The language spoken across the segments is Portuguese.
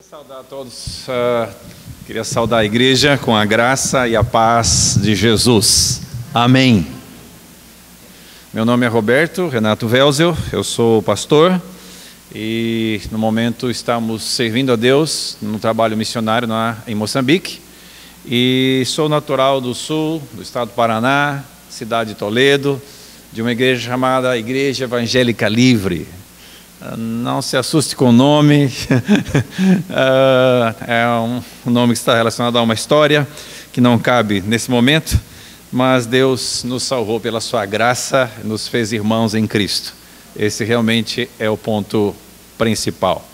Saudar a todos, queria saudar a igreja com a graça e a paz de Jesus. Amém. Meu nome é Roberto Renato Welzel, eu sou pastor e no momento estamos servindo a Deus no trabalho missionário em Moçambique e sou natural do sul, do estado do Paraná, cidade de Toledo, de uma igreja chamada Igreja Evangélica Livre. Não se assuste com o nome, é um nome que está relacionado a uma história que não cabe nesse momento, mas Deus nos salvou pela sua graça, nos fez irmãos em Cristo. Esse realmente é o ponto principal.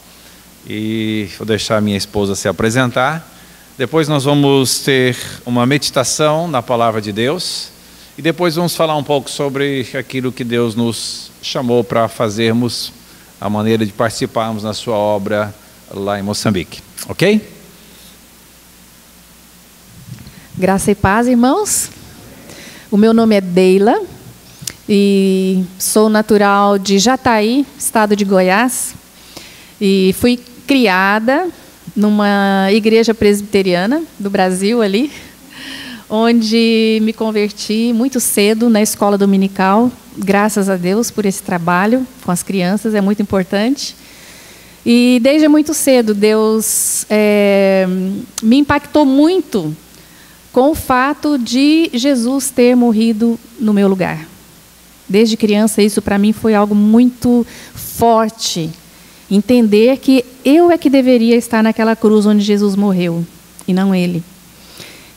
E vou deixar minha esposa se apresentar, depois nós vamos ter uma meditação na palavra de Deus, e depois vamos falar um pouco sobre aquilo que Deus nos chamou para fazermos, a maneira de participarmos na sua obra lá em Moçambique, ok? Graça e paz, irmãos. O meu nome é Deila e sou natural de Jataí, estado de Goiás, e fui criada numa igreja presbiteriana do Brasil ali, onde me converti muito cedo na escola dominical. Graças a Deus por esse trabalho com as crianças, é muito importante. E desde muito cedo, Deus me impactou muito com o fato de Jesus ter morrido no meu lugar. Desde criança, isso para mim foi algo muito forte. Entender que eu é que deveria estar naquela cruz onde Jesus morreu, e não ele.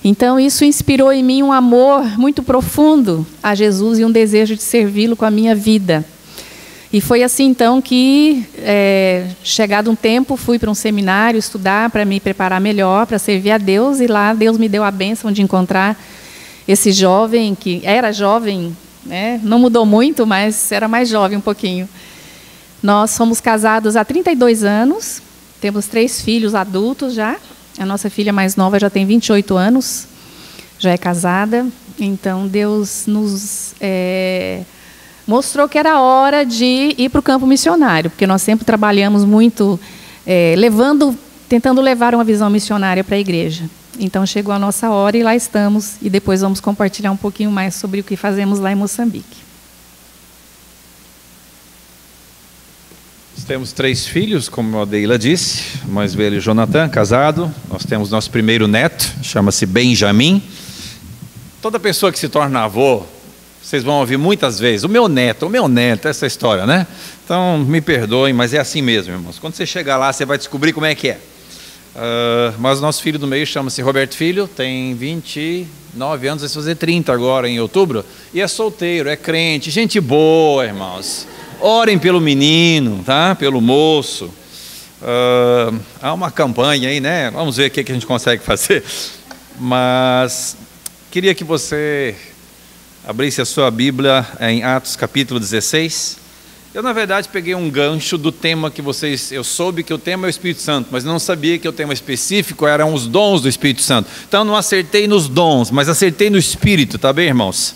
Então, isso inspirou em mim um amor muito profundo a Jesus e um desejo de servi-lo com a minha vida. E foi assim, então, que, chegado um tempo, fui para um seminário estudar para me preparar melhor, para servir a Deus. E lá Deus me deu a bênção de encontrar esse jovem, que era jovem, né? Não mudou muito, mas era mais jovem um pouquinho. Nós fomos casados há 32 anos, temos 3 filhos adultos já. A nossa filha mais nova já tem 28 anos, já é casada. Então, Deus nos mostrou que era hora de ir para o campo missionário, porque nós sempre trabalhamos muito, tentando levar uma visão missionária para a igreja. Então, chegou a nossa hora e lá estamos. E depois vamos compartilhar um pouquinho mais sobre o que fazemos lá em Moçambique. Temos 3 filhos, como a Deila disse, o mais velho Jonathan, casado. Nós temos nosso primeiro neto, chama-se Benjamin. Toda pessoa que se torna avô, vocês vão ouvir muitas vezes, o meu neto, essa história, né? Então, me perdoem, mas é assim mesmo, irmãos. Quando você chegar lá, você vai descobrir como é que é. Mas nosso filho do meio chama-se Roberto Filho, tem 29 anos, vai fazer 30 agora, em outubro, e é solteiro, é crente, gente boa, irmãos. Orem pelo menino, tá? Pelo moço. Há uma campanha aí, né? Vamos ver o que a gente consegue fazer. Mas queria que você abrisse a sua Bíblia em Atos capítulo 16. Eu, na verdade, peguei um gancho do tema que eu soube que o tema é o Espírito Santo, mas não sabia que o tema específico eram os dons do Espírito Santo. Então, não acertei nos dons, mas acertei no Espírito, tá bem, irmãos?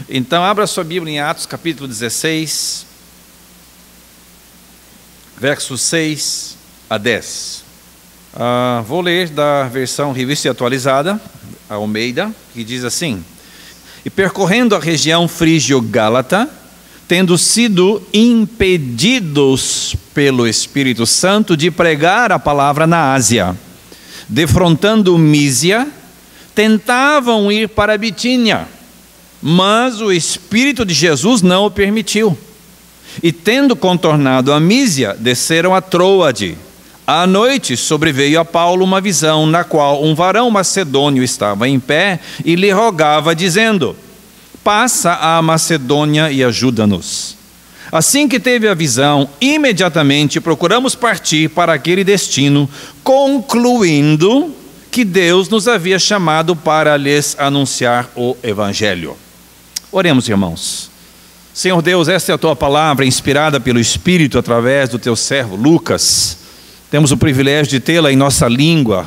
Então, abra a sua Bíblia em Atos capítulo 16. Versos 6 a 10. Vou ler da versão Revista Atualizada, a Almeida, que diz assim: E percorrendo a região frígio-gálata, tendo sido impedidos pelo Espírito Santo de pregar a palavra na Ásia, defrontando Mísia, tentavam ir para Bitínia, mas o Espírito de Jesus não o permitiu. E tendo contornado a Mísia, desceram a Troade. À noite sobreveio a Paulo uma visão, na qual um varão macedônio estava em pé e lhe rogava, dizendo: Passa à Macedônia e ajuda-nos. Assim que teve a visão, imediatamente procuramos partir para aquele destino, concluindo que Deus nos havia chamado para lhes anunciar o Evangelho. Oremos, irmãos. Senhor Deus, esta é a Tua palavra, inspirada pelo Espírito através do Teu servo Lucas. Temos o privilégio de tê-la em nossa língua.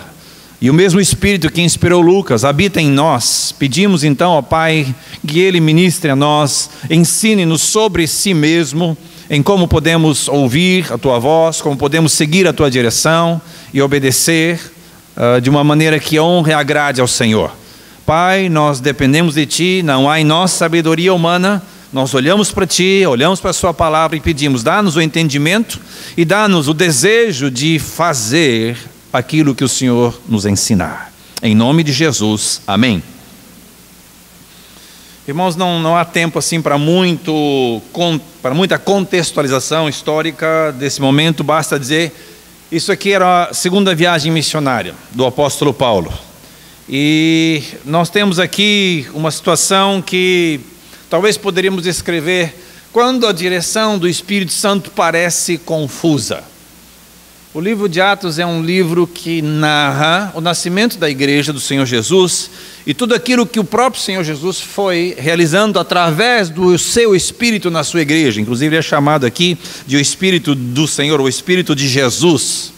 E o mesmo Espírito que inspirou Lucas habita em nós. Pedimos então ao Pai que Ele ministre a nós, ensine-nos sobre si mesmo em como podemos ouvir a Tua voz, como podemos seguir a Tua direção e obedecer de uma maneira que honre e agrade ao Senhor. Pai, nós dependemos de Ti, não há em nós sabedoria humana, nós olhamos para Ti, olhamos para a Sua palavra e pedimos, dá-nos o entendimento e dá-nos o desejo de fazer aquilo que o Senhor nos ensinar. Em nome de Jesus, amém. Irmãos, não há tempo assim para muita contextualização histórica desse momento, basta dizer, isso aqui era a segunda viagem missionária do apóstolo Paulo. E nós temos aqui uma situação que talvez poderíamos descrever quando a direção do Espírito Santo parece confusa. O livro de Atos é um livro que narra o nascimento da igreja do Senhor Jesus e tudo aquilo que o próprio Senhor Jesus foi realizando através do seu Espírito na sua igreja. Inclusive é chamado aqui de o Espírito do Senhor, o Espírito de Jesus,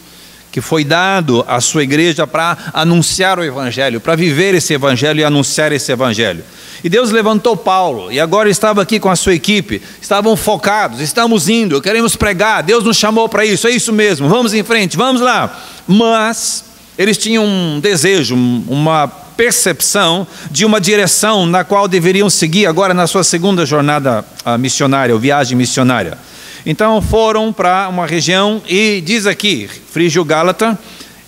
que foi dado à sua igreja para anunciar o Evangelho, para viver esse Evangelho e anunciar esse Evangelho. E Deus levantou Paulo, e agora estava aqui com a sua equipe, estavam focados, estamos indo, queremos pregar, Deus nos chamou para isso, é isso mesmo, vamos em frente, vamos lá. Mas eles tinham um desejo, uma percepção de uma direção na qual deveriam seguir agora na sua segunda jornada missionária, ou viagem missionária. Então foram para uma região, e diz aqui, Frígio-Gálata,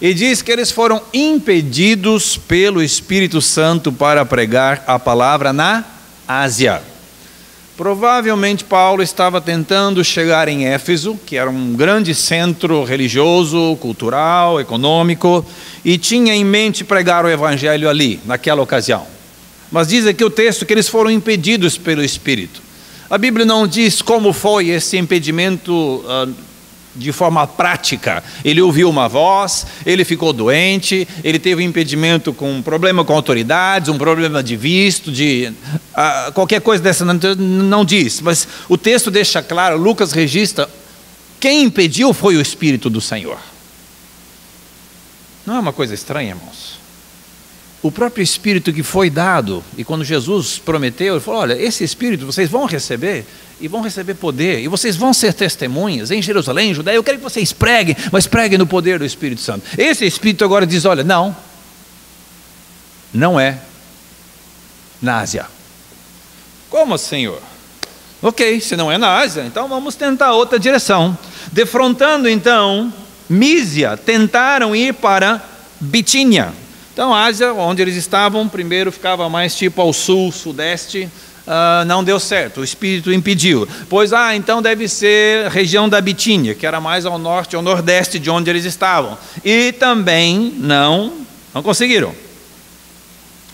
e diz que eles foram impedidos pelo Espírito Santo para pregar a palavra na Ásia. Provavelmente Paulo estava tentando chegar em Éfeso, que era um grande centro religioso, cultural, econômico, e tinha em mente pregar o Evangelho ali, naquela ocasião. Mas diz aqui o texto que eles foram impedidos pelo Espírito. A Bíblia não diz como foi esse impedimento de forma prática. Ele ouviu uma voz, ele ficou doente, ele teve um impedimento com um problema com autoridades, um problema de visto, qualquer coisa dessa não diz, mas o texto deixa claro, Lucas registra, quem impediu foi o Espírito do Senhor. Não é uma coisa estranha, irmãos? O próprio Espírito que foi dado, e quando Jesus prometeu, ele falou, olha, esse Espírito vocês vão receber, e vão receber poder, e vocês vão ser testemunhas em Jerusalém, em Judéia, eu quero que vocês preguem, mas preguem no poder do Espírito Santo. Esse Espírito agora diz, olha, não é na Ásia. Como, Senhor? Ok, se não é na Ásia, então vamos tentar outra direção. Defrontando então Mísia, tentaram ir para Bitínia. Então a Ásia, onde eles estavam, primeiro ficava mais tipo ao sul, sudeste, não deu certo, o Espírito impediu. Pois, então deve ser região da Bitínia, que era mais ao norte, ao nordeste de onde eles estavam. E também não conseguiram.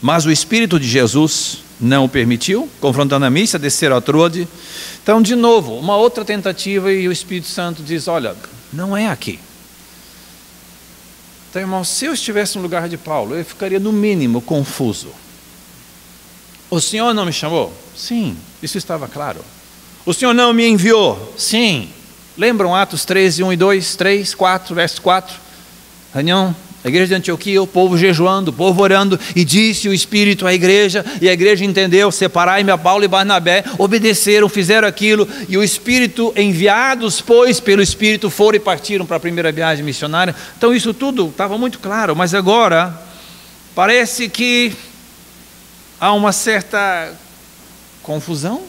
Mas o Espírito de Jesus não o permitiu, confrontando a Mísia, desceram a Trode. Então, de novo, uma outra tentativa e o Espírito Santo diz, olha, não é aqui. Então, irmão, se eu estivesse no lugar de Paulo, eu ficaria no mínimo confuso. O Senhor não me chamou? Sim, isso estava claro. O Senhor não me enviou? Sim. Lembram Atos 13, 1 e 2, 3, 4, verso 4? Reunião, a igreja de Antioquia, o povo jejuando, o povo orando, e disse o Espírito à igreja, e a igreja entendeu, separai-me a Paulo e Barnabé, obedeceram, fizeram aquilo, e o Espírito, enviados, pois, pelo Espírito, foram e partiram para a primeira viagem missionária. Então isso tudo estava muito claro, mas agora, parece que há uma certa confusão.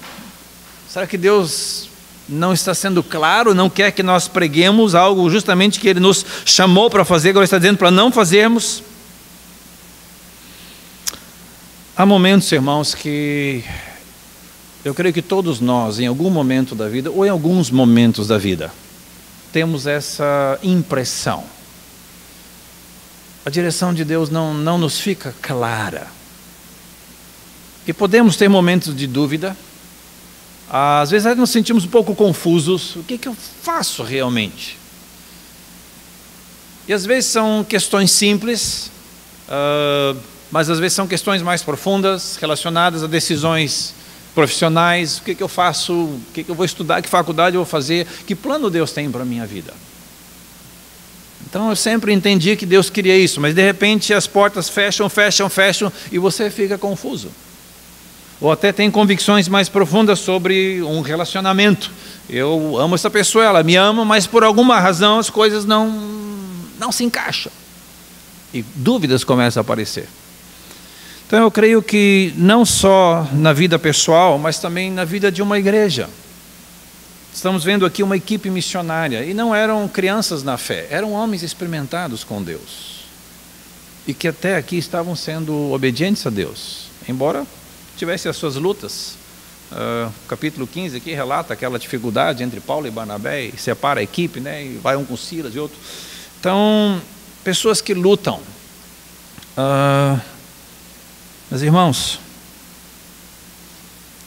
Será que Deus não está sendo claro, não quer que nós preguemos algo justamente que Ele nos chamou para fazer, agora está dizendo para não fazermos? Há momentos, irmãos, que eu creio que todos nós, em algum momento da vida, ou em alguns momentos da vida, temos essa impressão. A direção de Deus não nos fica clara. E podemos ter momentos de dúvida. Às vezes nos sentimos um pouco confusos. O que eu faço realmente? E às vezes são questões simples, mas às vezes são questões mais profundas, relacionadas a decisões profissionais. O que eu faço? O que eu vou estudar? Que faculdade eu vou fazer? Que plano Deus tem para a minha vida? Então eu sempre entendi que Deus queria isso, mas de repente as portas fecham, e você fica confuso. ou até tem convicções mais profundas sobre um relacionamento. Eu amo essa pessoa, ela me ama, mas por alguma razão as coisas não se encaixam. E dúvidas começam a aparecer. Então eu creio que não só na vida pessoal, mas também na vida de uma igreja. Estamos vendo aqui uma equipe missionária, e não eram crianças na fé, eram homens experimentados com Deus. E que até aqui estavam sendo obedientes a Deus, embora tivessem as suas lutas. Capítulo 15 aqui relata aquela dificuldade entre Paulo e Barnabé, e separa a equipe, né, e vai um com Silas e outro. Então, pessoas que lutam. Meus irmãos,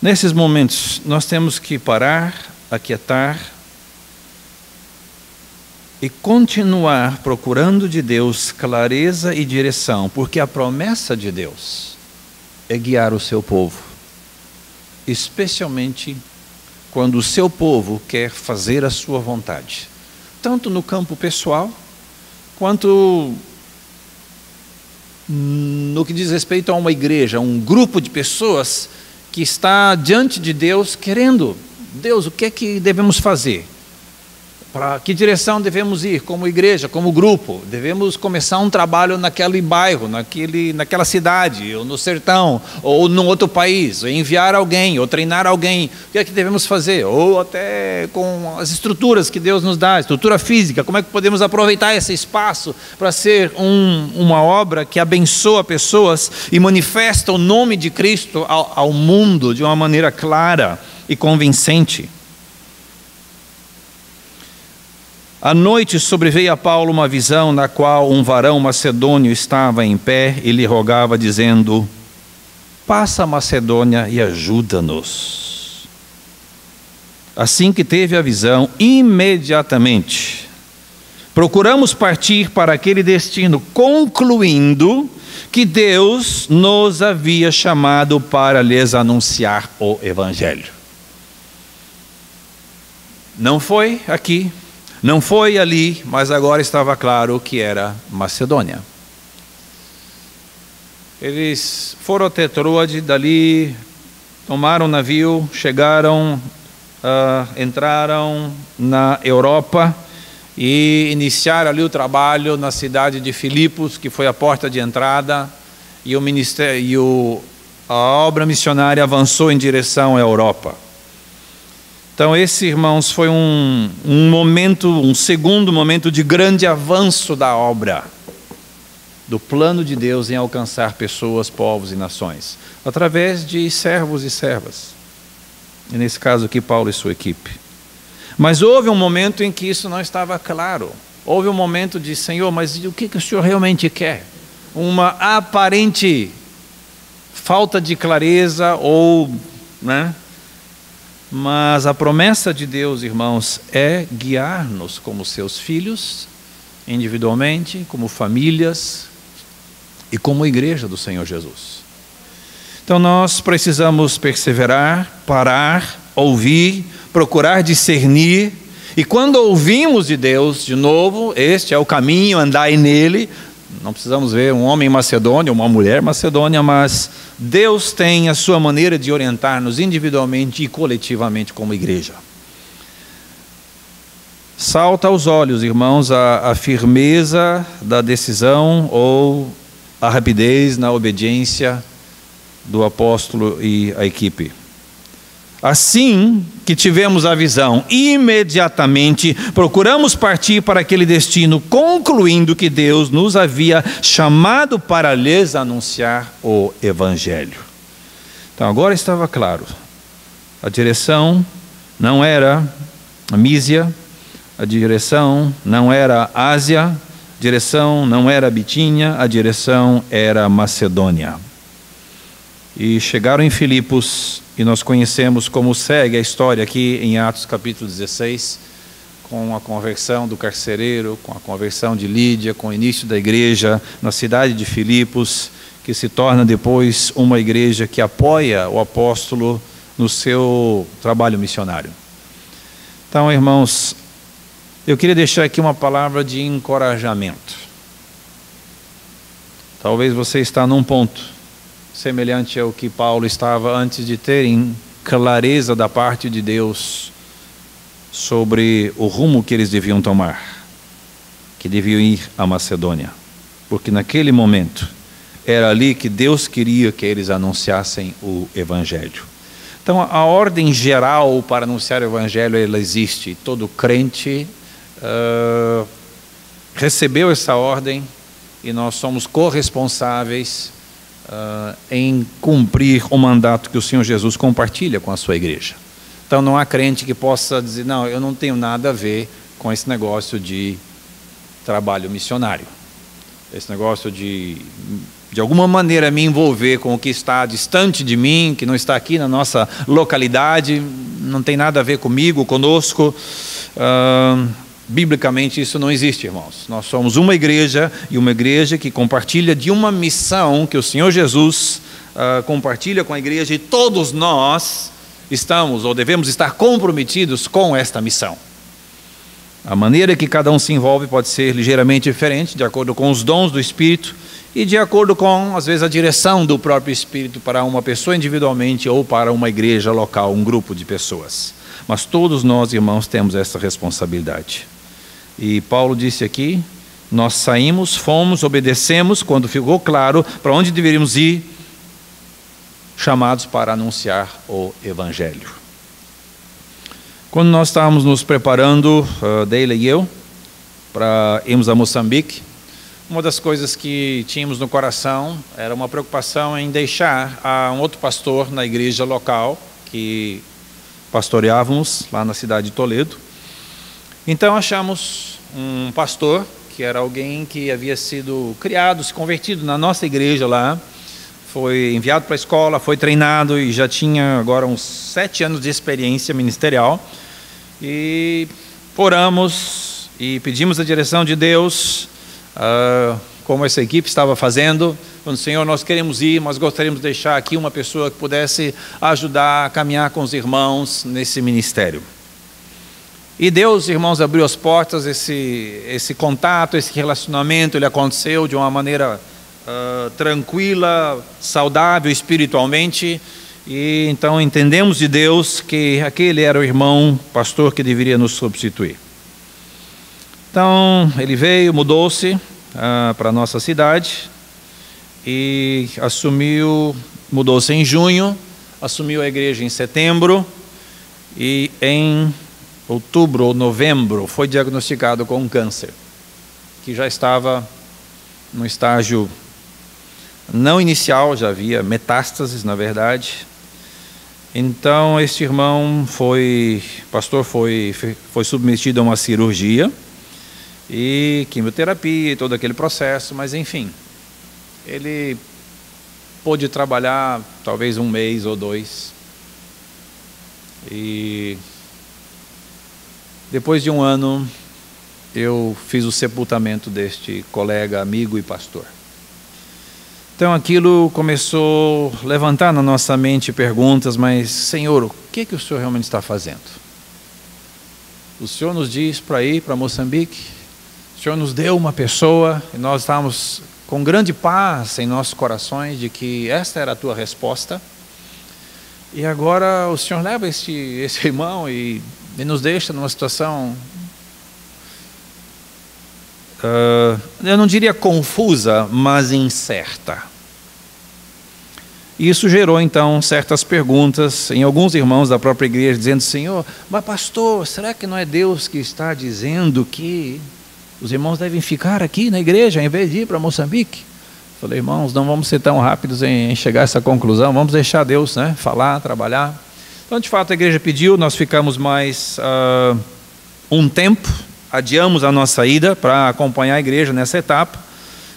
nesses momentos nós temos que parar, aquietar e continuar procurando de Deus clareza e direção, porque a promessa de Deus é guiar o seu povo, especialmente quando o seu povo quer fazer a sua vontade, tanto no campo pessoal, quanto no que diz respeito a uma igreja, um grupo de pessoas que está diante de Deus querendo: Deus, o que é que devemos fazer? Para que direção devemos ir como igreja, como grupo? Devemos começar um trabalho naquele bairro, naquela cidade, ou no sertão, ou num outro país, ou enviar alguém, ou treinar alguém. O que é que devemos fazer? Ou até com as estruturas que Deus nos dá, estrutura física, como é que podemos aproveitar esse espaço para ser uma obra que abençoa pessoas e manifesta o nome de Cristo ao mundo de uma maneira clara e convincente. À noite sobreveio a Paulo uma visão na qual um varão macedônio estava em pé e lhe rogava, dizendo: passa a Macedônia e ajuda-nos. Assim que teve a visão, imediatamente procuramos partir para aquele destino, concluindo que Deus nos havia chamado para lhes anunciar o Evangelho. Não foi aqui, não foi ali, mas agora estava claro que era Macedônia. Eles foram até Troade, dali tomaram um navio, chegaram, entraram na Europa e iniciaram ali o trabalho na cidade de Filipos, que foi a porta de entrada, e a obra missionária avançou em direção à Europa. Então esse, irmãos, foi um segundo momento de grande avanço da obra, do plano de Deus em alcançar pessoas, povos e nações, através de servos e servas, e nesse caso aqui Paulo e sua equipe. Mas houve um momento em que isso não estava claro. Houve um momento de: Senhor, mas o que o Senhor realmente quer? Uma aparente falta de clareza, né? Mas a promessa de Deus, irmãos, é guiar-nos como seus filhos, individualmente, como famílias e como igreja do Senhor Jesus. Então nós precisamos perseverar, parar, ouvir, procurar discernir, e quando ouvimos de Deus, de novo, este é o caminho, andai nele. Não precisamos ver um homem macedônio, uma mulher macedônia, mas Deus tem a sua maneira de orientar-nos individualmente e coletivamente como igreja. Salta aos olhos, irmãos, a firmeza da decisão ou a rapidez na obediência do apóstolo e a equipe. Assim que tivemos a visão, imediatamente procuramos partir para aquele destino, concluindo que Deus nos havia chamado para lhes anunciar o Evangelho. Então agora estava claro, a direção não era a Mísia, a direção não era a Ásia, a direção não era a Bitínia, a direção era a Macedônia. E chegaram em Filipos, e nós conhecemos como segue a história aqui em Atos capítulo 16, com a conversão do carcereiro, com a conversão de Lídia, com o início da igreja na cidade de Filipos, que se torna depois uma igreja que apoia o apóstolo no seu trabalho missionário. Então, irmãos, eu queria deixar aqui uma palavra de encorajamento. Talvez você está num ponto semelhante ao que Paulo estava antes de terem clareza da parte de Deus sobre o rumo que eles deviam tomar, que deviam ir à Macedônia, porque naquele momento era ali que Deus queria que eles anunciassem o Evangelho. Então a ordem geral para anunciar o Evangelho, ela existe. Todo crente recebeu essa ordem e nós somos corresponsáveis em cumprir o mandato que o Senhor Jesus compartilha com a sua igreja. Então não há crente que possa dizer, não, eu não tenho nada a ver com esse negócio de trabalho missionário, esse negócio de alguma maneira me envolver com o que está distante de mim, que não está aqui na nossa localidade, não tem nada a ver comigo, conosco. Biblicamente isso não existe, irmãos. Nós somos uma igreja, e uma igreja que compartilha de uma missão que o Senhor Jesus compartilha com a igreja, e todos nós estamos ou devemos estar comprometidos com esta missão. A maneira que cada um se envolve pode ser ligeiramente diferente, de acordo com os dons do Espírito e de acordo com, às vezes, a direção do próprio Espírito para uma pessoa individualmente ou para uma igreja local, um grupo de pessoas. Mas todos nós, irmãos, temos essa responsabilidade. E Paulo disse aqui, nós saímos, fomos, obedecemos, quando ficou claro para onde deveríamos ir, chamados para anunciar o Evangelho. Quando nós estávamos nos preparando, Deila e eu, para irmos a Moçambique, uma das coisas que tínhamos no coração era uma preocupação em deixar um outro pastor na igreja local, que pastoreávamos lá na cidade de Toledo. Então achamos um pastor, que era alguém que havia sido criado, se convertido na nossa igreja lá, foi enviado para a escola, foi treinado e já tinha agora uns 7 anos de experiência ministerial. E oramos e pedimos a direção de Deus, como essa equipe estava fazendo, falando, Senhor, nós queremos ir, mas gostaríamos de deixar aqui uma pessoa que pudesse ajudar a caminhar com os irmãos nesse ministério. E Deus, irmãos, abriu as portas, esse contato, esse relacionamento, ele aconteceu de uma maneira tranquila, saudável espiritualmente, e então entendemos de Deus que aquele era o irmão pastor que deveria nos substituir. Então ele veio, mudou-se para a nossa cidade e mudou-se em junho, assumiu a igreja em setembro e em outubro ou novembro foi diagnosticado com um câncer, que já estava no estágio não inicial, já havia metástases, na verdade. Então este irmão pastor foi submetido a uma cirurgia e quimioterapia e todo aquele processo, mas enfim, ele pôde trabalhar talvez 1 mês ou 2, e depois de 1 ano eu fiz o sepultamento deste colega, amigo e pastor. Então aquilo começou a levantar na nossa mente perguntas, mas Senhor, o que o Senhor realmente está fazendo? O Senhor nos diz para ir para Moçambique, o Senhor nos deu uma pessoa e nós estávamos com grande paz em nossos corações de que esta era a tua resposta, e agora o Senhor leva esse irmão e nos deixa numa situação, eu não diria confusa, mas incerta. Isso gerou então certas perguntas em alguns irmãos da própria igreja, dizendo, Senhor, mas pastor, será que não é Deus que está dizendo que os irmãos devem ficar aqui na igreja em vez de ir para Moçambique? Falei, irmãos, não vamos ser tão rápidos em chegar a essa conclusão, vamos deixar Deus, falar, trabalhar. Então de fato a igreja pediu, nós ficamos mais um tempo, adiamos a nossa ida para acompanhar a igreja nessa etapa,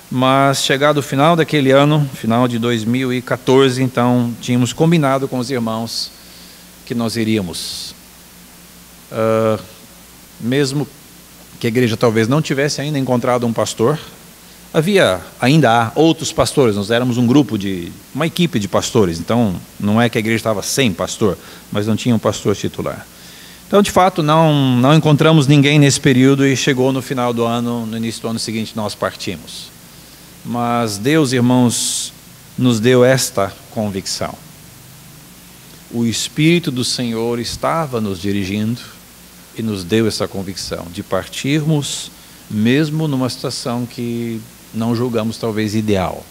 mas chegado o final daquele ano, final de 2014, então tínhamos combinado com os irmãos que nós iríamos. Mesmo que a igreja talvez não tivesse ainda encontrado um pastor, ainda há outros pastores, nós éramos uma equipe de pastores, então não é que a igreja estava sem pastor, mas não tinha um pastor titular. Então, de fato, não encontramos ninguém nesse período e chegou no final do ano, no início do ano seguinte, nós partimos. Mas Deus, irmãos, nos deu esta convicção. O Espírito do Senhor estava nos dirigindo e nos deu essa convicção de partirmos, mesmo numa situação que não julgamos talvez ideal.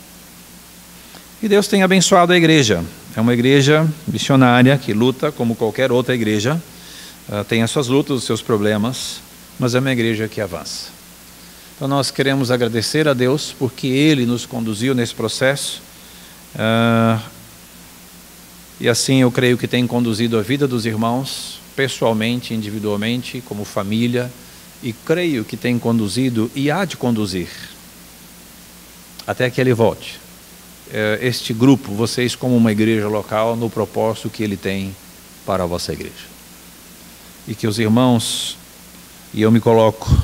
E Deus tem abençoado a igreja. É uma igreja missionária que luta como qualquer outra igreja. Tem as suas lutas, os seus problemas, mas é uma igreja que avança. Então nós queremos agradecer a Deus porque Ele nos conduziu nesse processo. E assim eu creio que tem conduzido a vida dos irmãos, pessoalmente, individualmente, como família, e creio que tem conduzido e há de conduzir, até que Ele volte, este grupo, vocês como uma igreja local, no propósito que Ele tem para a vossa igreja. E que os irmãos, e eu me coloco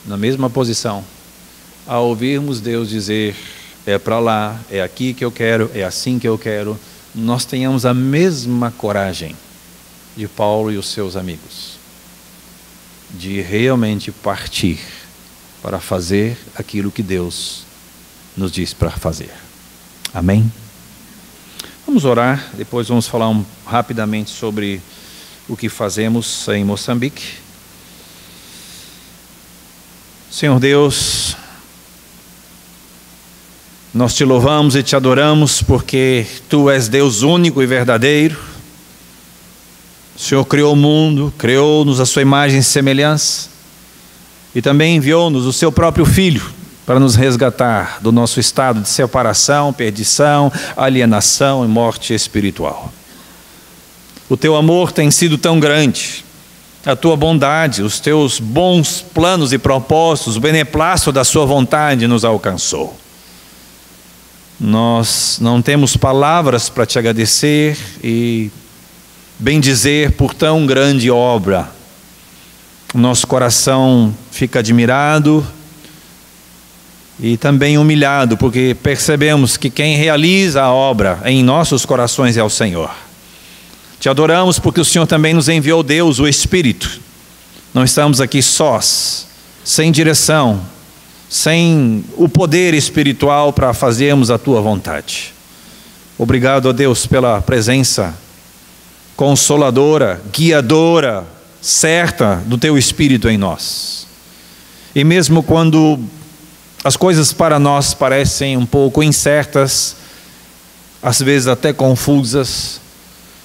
na mesma posição, ao ouvirmos Deus dizer, é para lá, é aqui que eu quero, é assim que eu quero, nós tenhamos a mesma coragem de Paulo e os seus amigos, de realmente partir para fazer aquilo que Deus nos diz para fazer. Amém? Vamos orar, depois vamos falar rapidamente sobre o que fazemos em Moçambique. Senhor Deus, nós te louvamos e te adoramos porque Tu és Deus único e verdadeiro. O Senhor criou o mundo, criou-nos a sua imagem e semelhança e também enviou-nos o seu próprio Filho para nos resgatar do nosso estado de separação, perdição, alienação e morte espiritual. O Teu amor tem sido tão grande, a Tua bondade, os Teus bons planos e propósitos, o beneplácito da Sua vontade nos alcançou. Nós não temos palavras para Te agradecer e bendizer por tão grande obra. Nosso coração fica admirado e também humilhado, porque percebemos que quem realiza a obra em nossos corações é o Senhor. Te adoramos porque o Senhor também nos enviou Deus, o Espírito. Não estamos aqui sós, sem direção, sem o poder espiritual para fazermos a Tua vontade. Obrigado a Deus pela presença consoladora, guiadora, certa do Teu Espírito em nós. E mesmo quando as coisas para nós parecem um pouco incertas, às vezes até confusas,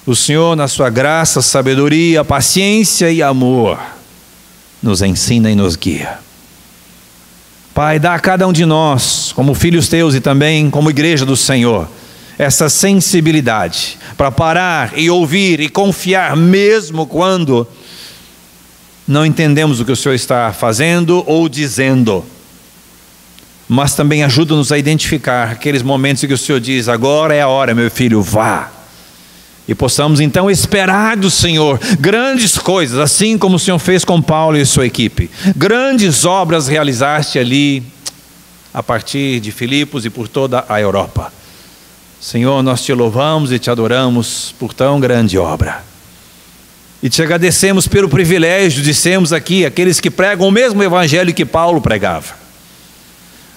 o Senhor, na Sua graça, sabedoria, paciência e amor, nos ensina e nos guia. Pai, dá a cada um de nós, como filhos Teus e também como igreja do Senhor, essa sensibilidade para parar e ouvir e confiar mesmo quando não entendemos o que o Senhor está fazendo ou dizendo. Mas também ajuda-nos a identificar aqueles momentos em que o Senhor diz, agora é a hora, meu filho, vá. E possamos então esperar do Senhor grandes coisas, assim como o Senhor fez com Paulo e sua equipe. Grandes obras realizaste ali, a partir de Filipos e por toda a Europa. Senhor, nós Te louvamos e Te adoramos por tão grande obra. E Te agradecemos pelo privilégio de sermos aqui aqueles que pregam o mesmo evangelho que Paulo pregava.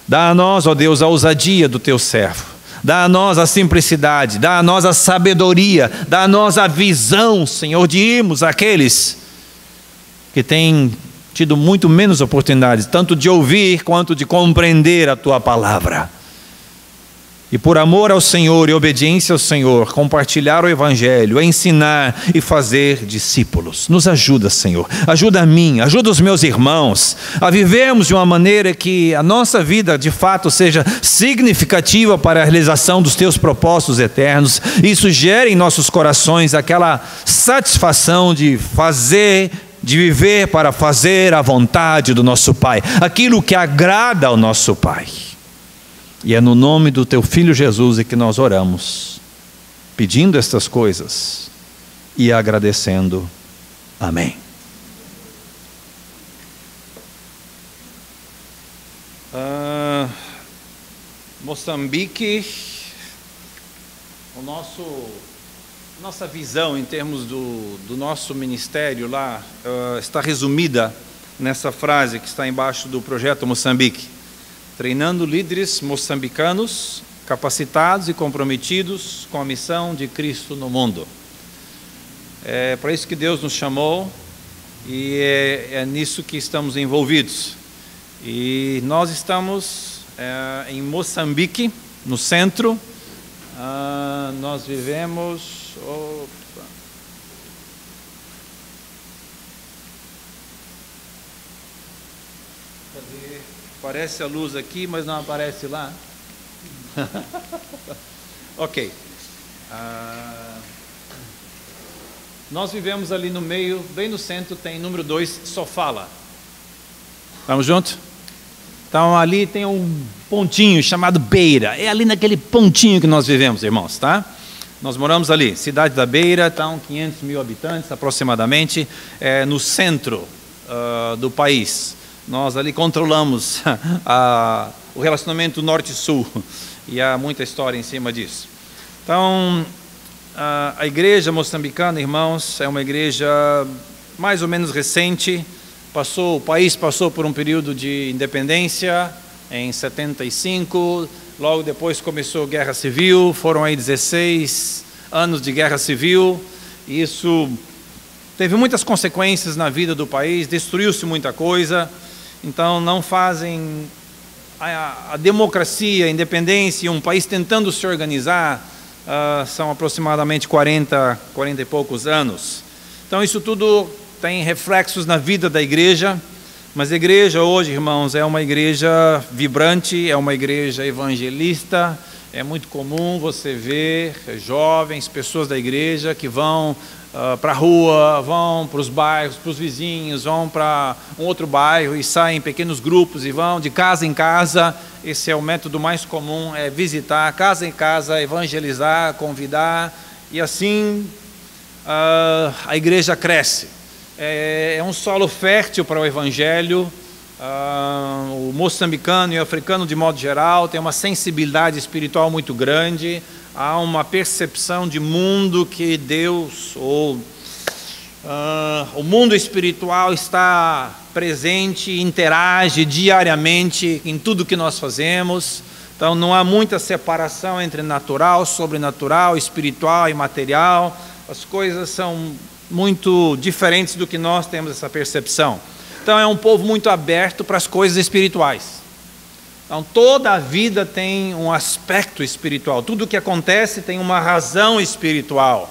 Dá a nós, ó Deus, a ousadia do Teu servo. Dá a nós a simplicidade, dá a nós a sabedoria, dá a nós a visão, Senhor, de irmos àqueles que têm tido muito menos oportunidades, tanto de ouvir quanto de compreender a Tua palavra. E por amor ao Senhor e obediência ao Senhor, compartilhar o Evangelho, ensinar e fazer discípulos. Nos ajuda, Senhor. Ajuda a mim, ajuda os meus irmãos a vivermos de uma maneira que a nossa vida de fato seja significativa para a realização dos Teus propósitos eternos. Isso gere em nossos corações aquela satisfação de fazer, de viver para fazer a vontade do nosso Pai. Aquilo que agrada ao nosso Pai. E é no nome do Teu Filho Jesus que nós oramos, pedindo estas coisas e agradecendo. Amém. Moçambique, nossa visão em termos do nosso ministério lá está resumida nessa frase que está embaixo do projeto Moçambique. Treinando líderes moçambicanos capacitados e comprometidos com a missão de Cristo no mundo. É para isso que Deus nos chamou e é nisso que estamos envolvidos. E nós estamos em Moçambique, no centro. Nós vivemos... Aparece a luz aqui, mas não aparece lá. Ok. Nós vivemos ali no meio, bem no centro, tem número 2, Sofala. Vamos junto? Então ali tem um pontinho chamado Beira. É ali naquele pontinho que nós vivemos, irmãos, tá? Nós moramos ali, cidade da Beira, estão 500 mil habitantes aproximadamente, no centro do país. Nós ali controlamos o relacionamento norte-sul e há muita história em cima disso. Então, a igreja moçambicana, irmãos, é uma igreja mais ou menos recente. O país passou por um período de independência em 75, logo depois começou a guerra civil, foram aí 16 anos de guerra civil, e isso teve muitas consequências na vida do país, destruiu-se muita coisa. Então não fazem a democracia, a independência, um país tentando se organizar, são aproximadamente 40 e poucos anos. Então isso tudo tem reflexos na vida da igreja, mas a igreja hoje, irmãos, é uma igreja vibrante, é uma igreja evangelista. É muito comum você ver jovens, pessoas da igreja que vão para a rua, vão para os bairros, para os vizinhos, vão para um outro bairro e saem em pequenos grupos e vão de casa em casa. Esse é o método mais comum, é visitar casa em casa, evangelizar, convidar, e assim a igreja cresce. É um solo fértil para o evangelho. O moçambicano e o africano, de modo geral, tem uma sensibilidade espiritual muito grande. Há uma percepção de mundo que Deus, o mundo espiritual está presente, interage diariamente em tudo que nós fazemos. Então não há muita separação entre natural, sobrenatural, espiritual e material. As coisas são muito diferentes do que nós temos essa percepção. Então é um povo muito aberto para as coisas espirituais. Então toda a vida tem um aspecto espiritual. Tudo o que acontece tem uma razão espiritual.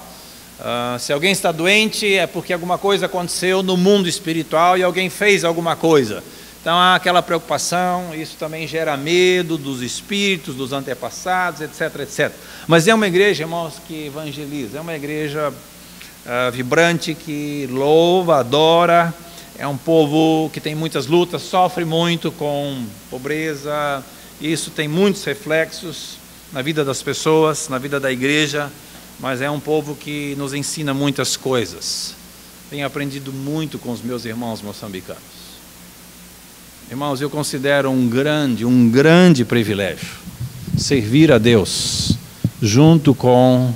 Se alguém está doente é porque alguma coisa aconteceu no mundo espiritual e alguém fez alguma coisa. Então há aquela preocupação, isso também gera medo dos espíritos, dos antepassados, etc, etc. Mas é uma igreja, irmãos, que evangeliza. É uma igreja vibrante, que louva, adora. É um povo que tem muitas lutas, sofre muito com pobreza. Isso tem muitos reflexos na vida das pessoas, na vida da igreja, mas é um povo que nos ensina muitas coisas. Tenho aprendido muito com os meus irmãos moçambicanos. Irmãos, eu considero um grande privilégio servir a Deus junto com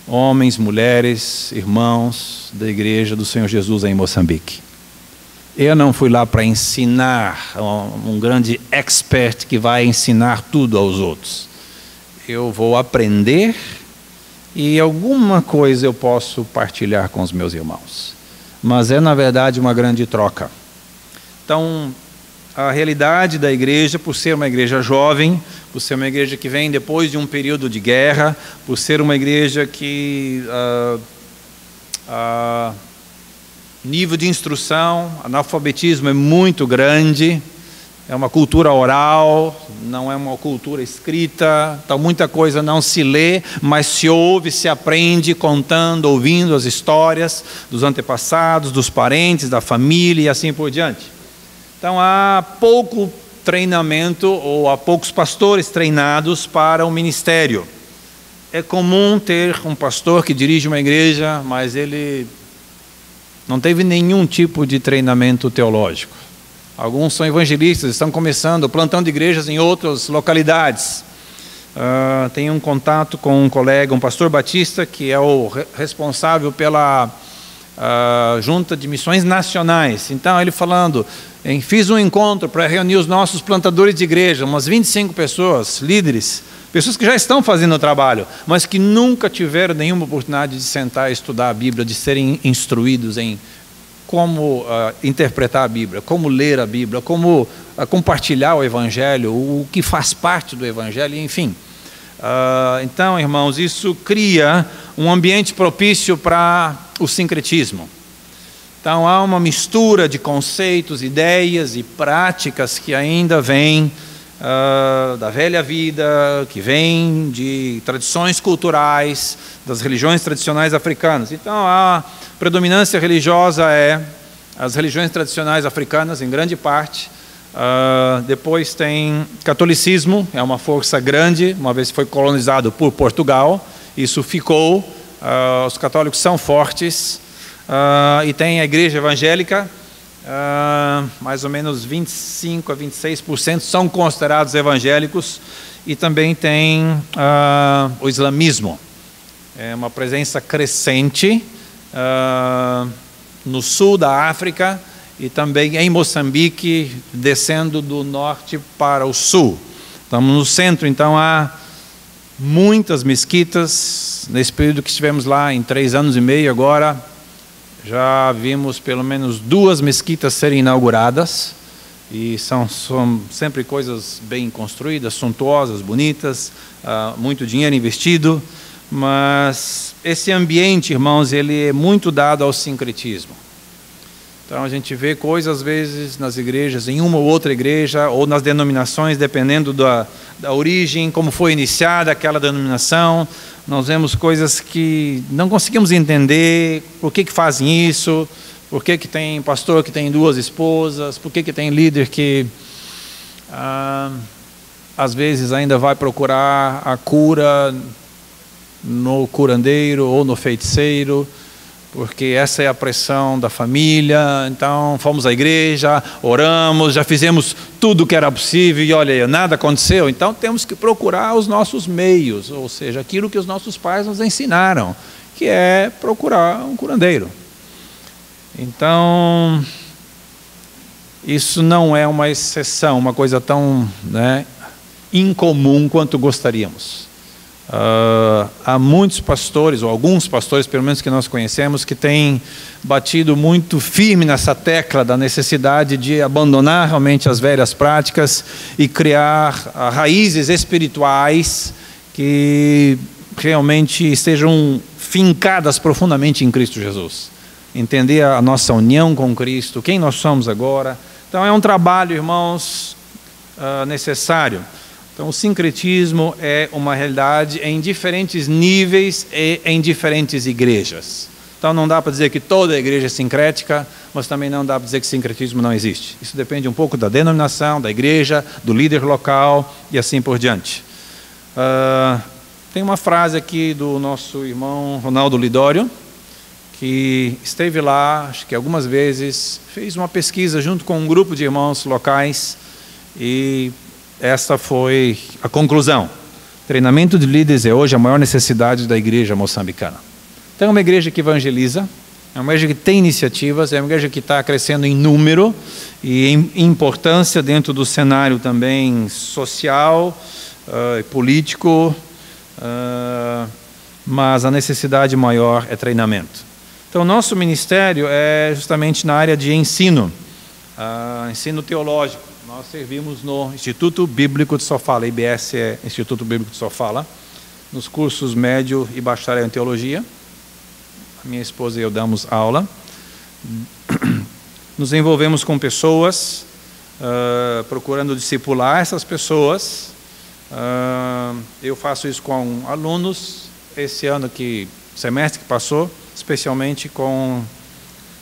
homens, mulheres, irmãos da igreja do Senhor Jesus em Moçambique. Eu não fui lá para ensinar, um grande expert que vai ensinar tudo aos outros. Eu vou aprender e alguma coisa eu posso partilhar com os meus irmãos. Mas é, na verdade, uma grande troca. Então, a realidade da igreja, por ser uma igreja jovem, por ser uma igreja que vem depois de um período de guerra, por ser uma igreja que... nível de instrução, analfabetismo é muito grande, é uma cultura oral, não é uma cultura escrita, então muita coisa não se lê, mas se ouve, se aprende, contando, ouvindo as histórias dos antepassados, dos parentes, da família e assim por diante. Então há pouco treinamento, ou há poucos pastores treinados para o ministério. É comum ter um pastor que dirige uma igreja, mas ele não teve nenhum tipo de treinamento teológico. Alguns são evangelistas, estão começando, plantando igrejas em outras localidades. Tenho um contato com um colega, um pastor batista, que é o responsável pela junta de missões nacionais. Então, ele falando, fiz um encontro para reunir os nossos plantadores de igreja, umas 25 pessoas, líderes, pessoas que já estão fazendo o trabalho, mas que nunca tiveram nenhuma oportunidade de sentar e estudar a Bíblia, de serem instruídos em como interpretar a Bíblia, como ler a Bíblia, como compartilhar o Evangelho, o que faz parte do Evangelho, enfim. Então, irmãos, isso cria um ambiente propício para o sincretismo. Então, há uma mistura de conceitos, ideias e práticas que ainda vêm da velha vida, que vêm de tradições culturais, das religiões tradicionais africanas. Então, a predominância religiosa as religiões tradicionais africanas, em grande parte. Depois tem catolicismo, é uma força grande, uma vez que foi colonizado por Portugal, isso ficou, os católicos são fortes, e tem a igreja evangélica, mais ou menos 25% a 26% são considerados evangélicos, e também tem o islamismo, é uma presença crescente no sul da África, e também em Moçambique, descendo do norte para o sul. Estamos no centro, então há muitas mesquitas. Nesse período que estivemos lá, em 3 anos e meio agora, já vimos pelo menos 2 mesquitas serem inauguradas, e são sempre coisas bem construídas, suntuosas, bonitas, muito dinheiro investido, mas esse ambiente, irmãos, ele é muito dado ao sincretismo. Então a gente vê coisas às vezes nas igrejas, em uma ou outra igreja, ou nas denominações, dependendo da origem, como foi iniciada aquela denominação. Nós vemos coisas que não conseguimos entender, por que fazem isso, por que tem pastor que tem 2 esposas, por que tem líder que às vezes ainda vai procurar a cura no curandeiro ou no feiticeiro, porque essa é a pressão da família. Então fomos à igreja, oramos, já fizemos tudo o que era possível e olha, nada aconteceu. Então temos que procurar os nossos meios, ou seja, aquilo que os nossos pais nos ensinaram, que é procurar um curandeiro. Então isso não é uma exceção, uma coisa tão incomum quanto gostaríamos. Há muitos pastores, ou alguns pastores, pelo menos que nós conhecemos, que têm batido muito firme nessa tecla da necessidade de abandonar realmente as velhas práticas e criar raízes espirituais que realmente estejam fincadas profundamente em Cristo Jesus. Entender a nossa união com Cristo, quem nós somos agora. Então é um trabalho, irmãos, necessário. Então, o sincretismo é uma realidade em diferentes níveis e em diferentes igrejas. Então, não dá para dizer que toda igreja é sincrética, mas também não dá para dizer que sincretismo não existe. Isso depende um pouco da denominação, da igreja, do líder local e assim por diante. Tem uma frase aqui do nosso irmão Ronaldo Lidório, que esteve lá, acho que algumas vezes, fez uma pesquisa junto com um grupo de irmãos locais e essa foi a conclusão. Treinamento de líderes é hoje a maior necessidade da igreja moçambicana. Então é uma igreja que evangeliza, é uma igreja que tem iniciativas, é uma igreja que está crescendo em número e em importância dentro do cenário também social e político, mas a necessidade maior é treinamento. Então nosso ministério é justamente na área de ensino, ensino teológico. Nós servimos no Instituto Bíblico de Sofala, IBS é Instituto Bíblico de Sofala, nos cursos médio e bacharel em teologia. A minha esposa e eu damos aula. Nos envolvemos com pessoas, procurando discipular essas pessoas. Eu faço isso com alunos, esse ano semestre que passou, especialmente com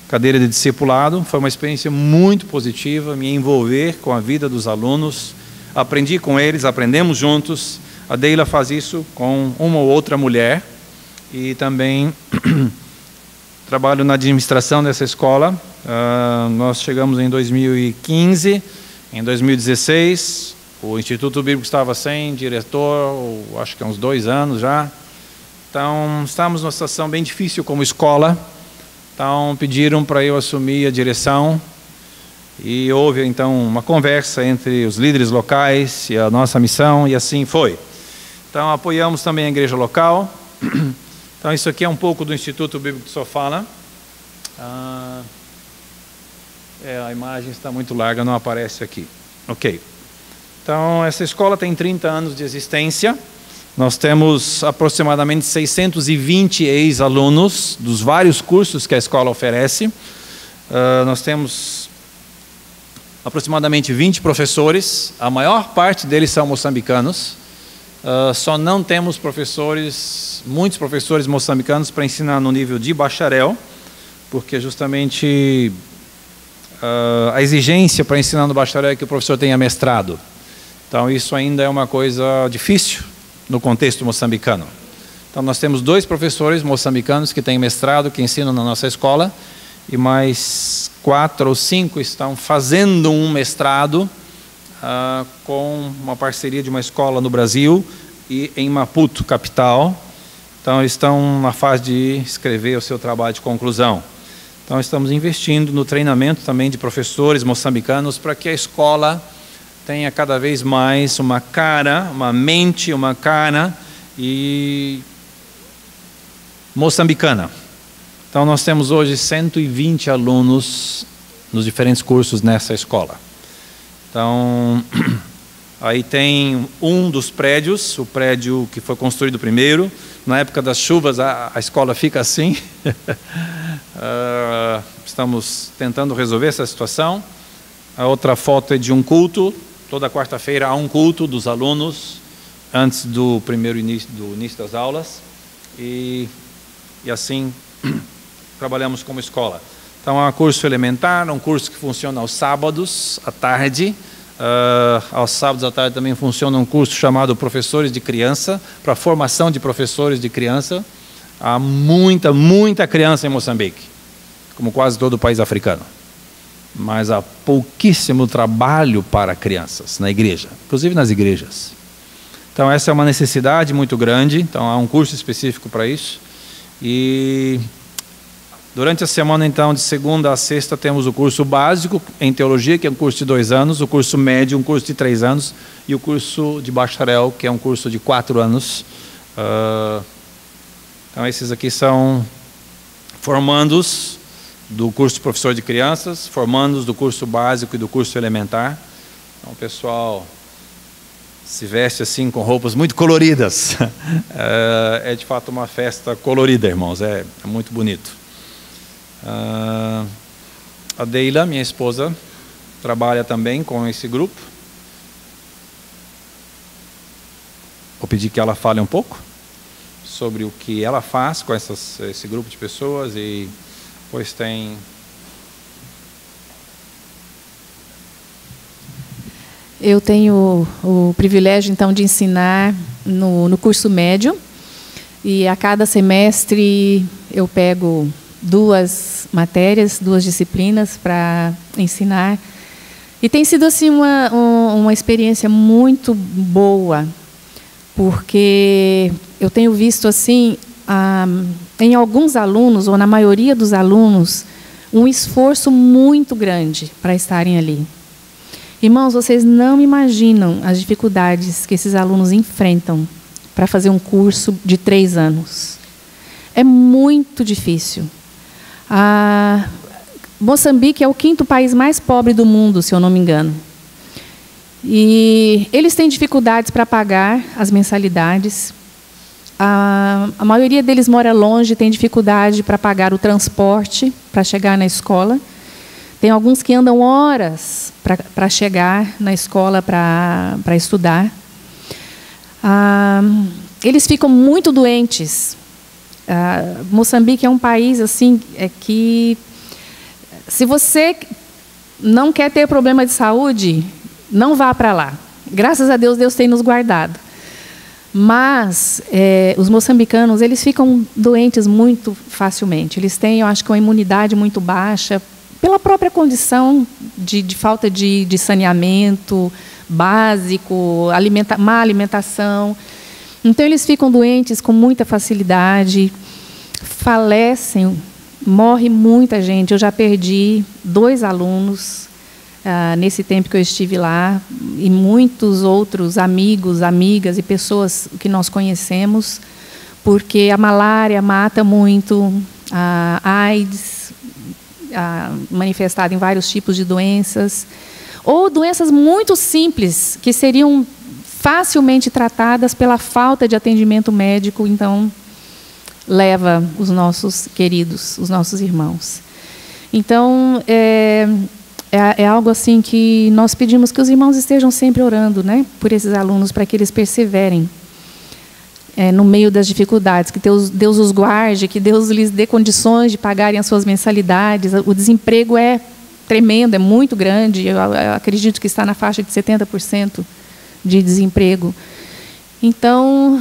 cadeira de discipulado. Foi uma experiência muito positiva, me envolver com a vida dos alunos, aprendi com eles, aprendemos juntos. A Deila faz isso com uma ou outra mulher e também trabalho na administração dessa escola. Nós chegamos em 2015, em 2016 o Instituto Bíblico estava sem diretor, acho que há uns 2 anos já. Então estamos numa situação bem difícil como escola. Então pediram para eu assumir a direção e houve então uma conversa entre os líderes locais e a nossa missão, e assim foi. Então apoiamos também a igreja local. Então isso aqui é um pouco do Instituto Bíblico de Sofala. A imagem está muito larga, não aparece aqui. Ok. Então essa escola tem 30 anos de existência. Nós temos aproximadamente 620 ex-alunos dos vários cursos que a escola oferece. Nós temos aproximadamente 20 professores, a maior parte deles são moçambicanos. Só não temos muitos professores moçambicanos para ensinar no nível de bacharel, porque justamente a exigência para ensinar no bacharel é que o professor tenha mestrado. Então isso ainda é uma coisa difícil no contexto moçambicano. Então nós temos 2 professores moçambicanos que têm mestrado, que ensinam na nossa escola, e mais 4 ou 5 estão fazendo um mestrado com uma parceria de uma escola no Brasil e em Maputo, capital. Então eles estão na fase de escrever o seu trabalho de conclusão. Então estamos investindo no treinamento também de professores moçambicanos para que a escola tenha cada vez mais uma cara, uma mente, uma cara e moçambicana. Então nós temos hoje 120 alunos nos diferentes cursos nessa escola. Então aí tem um dos prédios, o prédio que foi construído primeiro. Na época das chuvas a escola fica assim. Estamos tentando resolver essa situação. A outra foto é de um culto. Toda quarta-feira há um culto dos alunos antes do início das aulas. E assim trabalhamos como escola. Então há um curso elementar, um curso que funciona aos sábados à tarde. Aos sábados à tarde também funciona um curso chamado Professores de Criança, para formação de professores de criança. Há muita criança em Moçambique, como quase todo o país africano. Mas há pouquíssimo trabalho para crianças na igreja, inclusive nas igrejas. Então essa é uma necessidade muito grande, então há um curso específico para isso. E durante a semana, então, de segunda a sexta, temos o curso básico em teologia, que é um curso de 2 anos, o curso médio, um curso de 3 anos, e o curso de bacharel, que é um curso de 4 anos. Então esses aqui são formandos do curso de professor de crianças, formandos do curso básico e do curso elementar. Então o pessoal se veste assim com roupas muito coloridas. É de fato uma festa colorida, irmãos, é muito bonito. A Deila, minha esposa, trabalha também com esse grupo. Vou pedir que ela fale um pouco sobre o que ela faz com esse grupo de pessoas e depois tem... Eu tenho o privilégio, então, de ensinar no curso médio. E a cada semestre eu pego 2 matérias, 2 disciplinas para ensinar. E tem sido assim uma experiência muito boa, porque eu tenho visto assim, em alguns alunos, ou na maioria dos alunos, um esforço muito grande para estarem ali. Irmãos, vocês não imaginam as dificuldades que esses alunos enfrentam para fazer um curso de 3 anos. É muito difícil. Moçambique é o 5º país mais pobre do mundo, se eu não me engano. E eles têm dificuldades para pagar as mensalidades. A maioria deles mora longe, tem dificuldade para pagar o transporte para chegar na escola. Tem alguns que andam horas para chegar na escola para estudar. Eles ficam muito doentes. Moçambique é um país assim, que se você não quer ter problema de saúde, não vá para lá. Graças a Deus, Deus tem nos guardado. Mas os moçambicanos, eles ficam doentes muito facilmente. Eles têm, eu acho que, uma imunidade muito baixa, pela própria condição de falta de saneamento básico, má alimentação. Então, eles ficam doentes com muita facilidade, falecem morre muita gente. Eu já perdi 2 alunos nesse tempo que eu estive lá, e muitos outros amigos, amigas e pessoas que nós conhecemos, porque a malária mata muito, a AIDS, manifestada em vários tipos de doenças, ou doenças muito simples, que seriam facilmente tratadas pela falta de atendimento médico, então leva os nossos queridos, os nossos irmãos. Então, é algo assim que nós pedimos que os irmãos estejam sempre orando, né, por esses alunos, para que eles perseverem no meio das dificuldades, que Deus os guarde, que Deus lhes dê condições de pagarem as suas mensalidades. O desemprego é tremendo, é muito grande, eu acredito que está na faixa de 70% de desemprego. Então,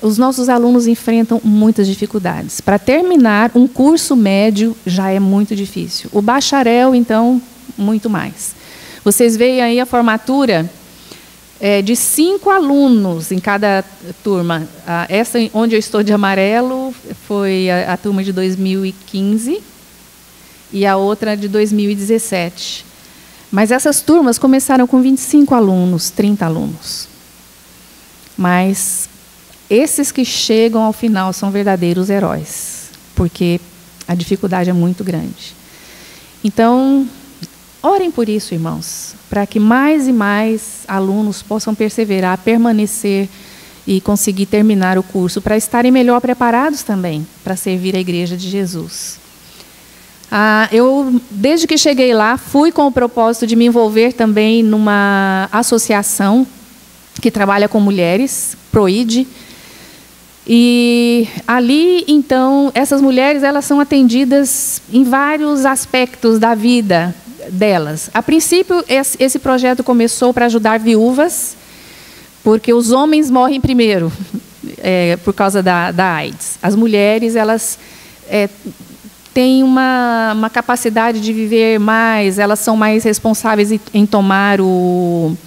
os nossos alunos enfrentam muitas dificuldades. Para terminar um curso médio já é muito difícil. O bacharel, então, muito mais. Vocês veem aí a formatura de 5 alunos em cada turma. Essa onde eu estou de amarelo foi a turma de 2015 e a outra de 2017. Mas essas turmas começaram com 25 alunos, 30 alunos. Mas esses que chegam ao final são verdadeiros heróis, porque a dificuldade é muito grande. Então, orem por isso, irmãos, para que mais e mais alunos possam perseverar, permanecer e conseguir terminar o curso, para estarem melhor preparados também para servir a Igreja de Jesus. Eu, desde que cheguei lá, fui com o propósito de me envolver também numa associação que trabalha com mulheres, PROID. E ali, então, essas mulheres, elas são atendidas em vários aspectos da vida delas. A princípio, esse projeto começou para ajudar viúvas, porque os homens morrem primeiro, por causa da AIDS. As mulheres, elas têm uma capacidade de viver mais, elas são mais responsáveis em tomar o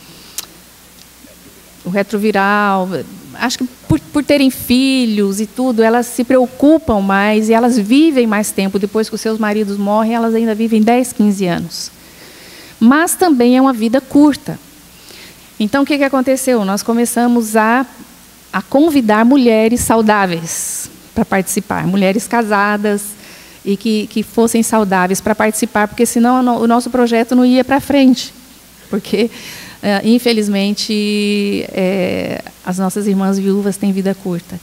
retroviral. Acho que por terem filhos e tudo, elas se preocupam mais e elas vivem mais tempo. Depois que os seus maridos morrem, elas ainda vivem 10, 15 anos. Mas também é uma vida curta. Então, o que aconteceu? Nós começamos a convidar mulheres saudáveis para participar, mulheres casadas e que fossem saudáveis para participar, porque senão o nosso projeto não ia para frente. Porque, infelizmente, as nossas irmãs viúvas têm vida curta.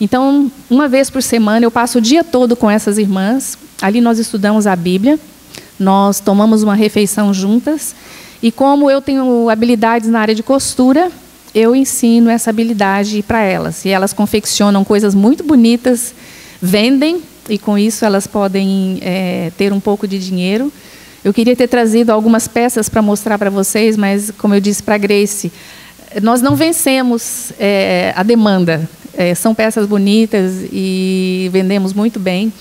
Então, uma vez por semana, eu passo o dia todo com essas irmãs. Ali nós estudamos a Bíblia, nós tomamos uma refeição juntas. E como eu tenho habilidades na área de costura, eu ensino essa habilidade para elas. E elas confeccionam coisas muito bonitas, vendem, e com isso elas podem ter um pouco de dinheiro. Eu queria ter trazido algumas peças para mostrar para vocês, mas, como eu disse para a Grace, nós não vencemos a demanda. São peças bonitas e vendemos muito bem.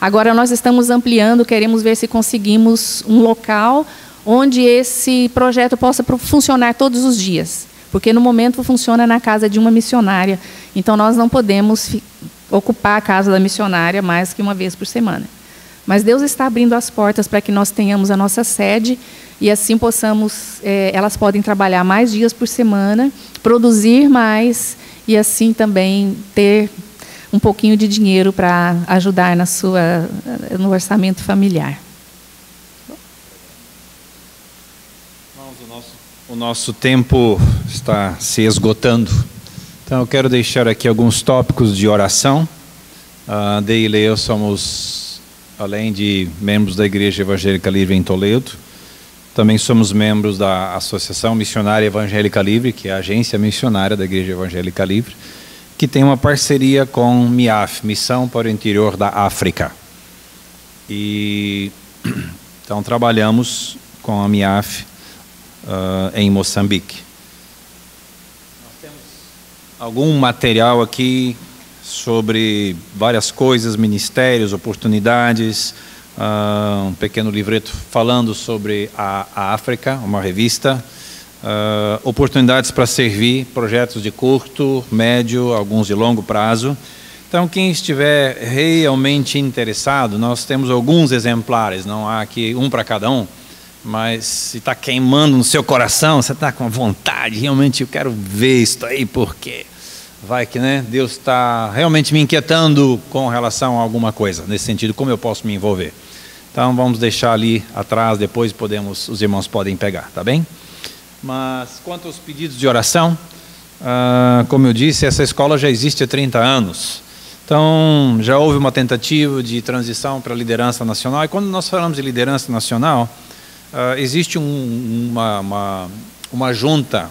Agora nós estamos ampliando, queremos ver se conseguimos um local onde esse projeto possa funcionar todos os dias. Porque, no momento, funciona na casa de uma missionária. Então, nós não podemos ocupar a casa da missionária mais que uma vez por semana. Mas Deus está abrindo as portas para que nós tenhamos a nossa sede e assim possamos, elas podem trabalhar mais dias por semana, produzir mais e assim também ter um pouquinho de dinheiro para ajudar no orçamento familiar. O nosso tempo está se esgotando. Então, eu quero deixar aqui alguns tópicos de oração. Deila e eu somos, além de membros da Igreja Evangélica Livre em Toledo, também somos membros da Associação Missionária Evangélica Livre, que é a agência missionária da Igreja Evangélica Livre, que tem uma parceria com MIAF, Missão para o Interior da África. E então trabalhamos com a MIAF em Moçambique. Nós temos algum material aqui sobre várias coisas, ministérios, oportunidades, um pequeno livreto falando sobre a África, uma revista, oportunidades para servir, projetos de curto, médio, alguns de longo prazo. Então, quem estiver realmente interessado, nós temos alguns exemplares, não há aqui um para cada um, mas se está queimando no seu coração, você está com vontade, realmente eu quero ver isso aí, porque vai que, né, Deus está realmente me inquietando com relação a alguma coisa, nesse sentido, como eu posso me envolver. Então, vamos deixar ali atrás, depois os irmãos podem pegar, tá bem? Mas, quanto aos pedidos de oração, como eu disse, essa escola já existe há 30 anos. Então, já houve uma tentativa de transição para a liderança nacional. E quando nós falamos de liderança nacional, existe uma junta,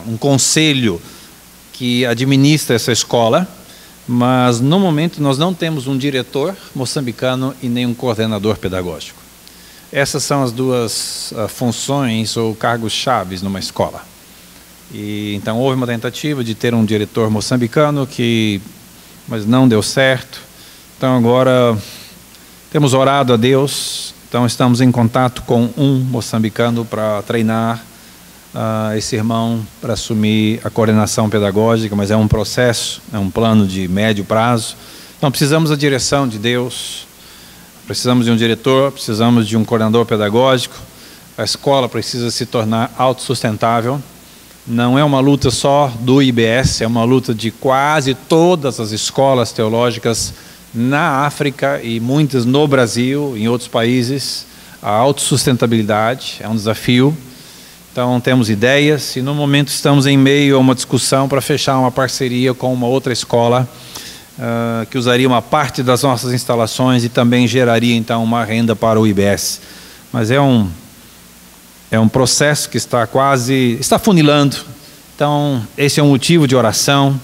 um conselho que administra essa escola, mas no momento nós não temos um diretor moçambicano e nem um coordenador pedagógico. Essas são as duas funções ou cargos chaves numa escola. E então houve uma tentativa de ter um diretor moçambicano mas não deu certo. Então agora temos orado a Deus, então estamos em contato com um moçambicano para treinar esse irmão para assumir a coordenação pedagógica, mas é um processo, é um plano de médio prazo. Então precisamos da direção de Deus, precisamos de um diretor, precisamos de um coordenador pedagógico. A escola precisa se tornar autossustentável. Não é uma luta só do IBS, é uma luta de quase todas as escolas teológicas na África e muitas no Brasil, em outros países. A autossustentabilidade é um desafio. Então temos ideias e no momento estamos em meio a uma discussão para fechar uma parceria com uma outra escola que usaria uma parte das nossas instalações e também geraria então uma renda para o IBS. Mas é um processo que está funilando. Então, esse é um motivo de oração.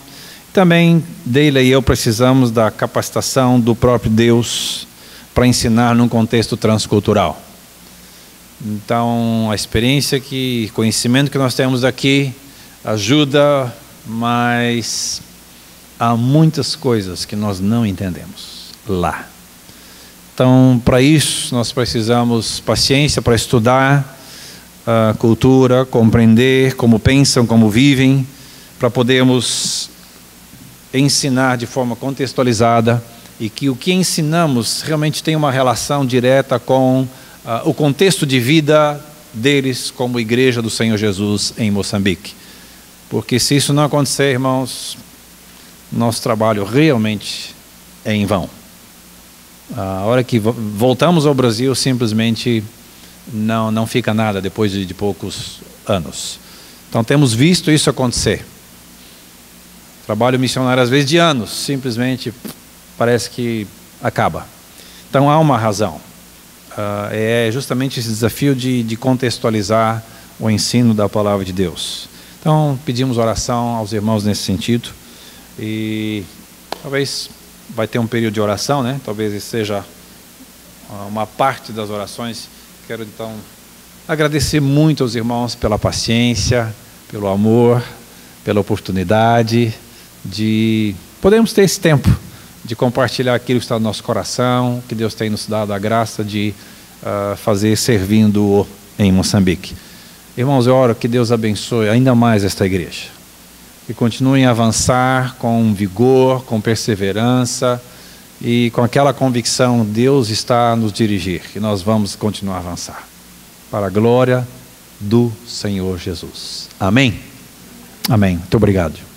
Também, Deila e eu precisamos da capacitação do próprio Deus para ensinar num contexto transcultural. Então, a experiência, conhecimento que nós temos aqui ajuda, mas há muitas coisas que nós não entendemos lá. Então, para isso, nós precisamos paciência para estudar a cultura, compreender como pensam, como vivem, para podermos ensinar de forma contextualizada e que o que ensinamos realmente tem uma relação direta com o contexto de vida deles como igreja do Senhor Jesus em Moçambique. Porque se isso não acontecer, irmãos, nosso trabalho realmente é em vão. A hora que voltamos ao Brasil, simplesmente não fica nada depois de poucos anos. Então temos visto isso acontecer. Trabalho missionário às vezes de anos, simplesmente parece que acaba. Então há uma razão. É justamente esse desafio de contextualizar o ensino da palavra de Deus. Então pedimos oração aos irmãos nesse sentido. E talvez vai ter um período de oração, né? Talvez esse seja uma parte das orações. Quero então agradecer muito aos irmãos pela paciência, pelo amor, pela oportunidade de podermos ter esse tempo de compartilhar aquilo que está no nosso coração, que Deus tem nos dado a graça de fazer servindo em Moçambique. Irmãos, eu oro que Deus abençoe ainda mais esta igreja, que continuem a avançar com vigor, com perseverança e com aquela convicção, Deus está a nos dirigir e nós vamos continuar a avançar para a glória do Senhor Jesus. Amém? Amém. Muito obrigado.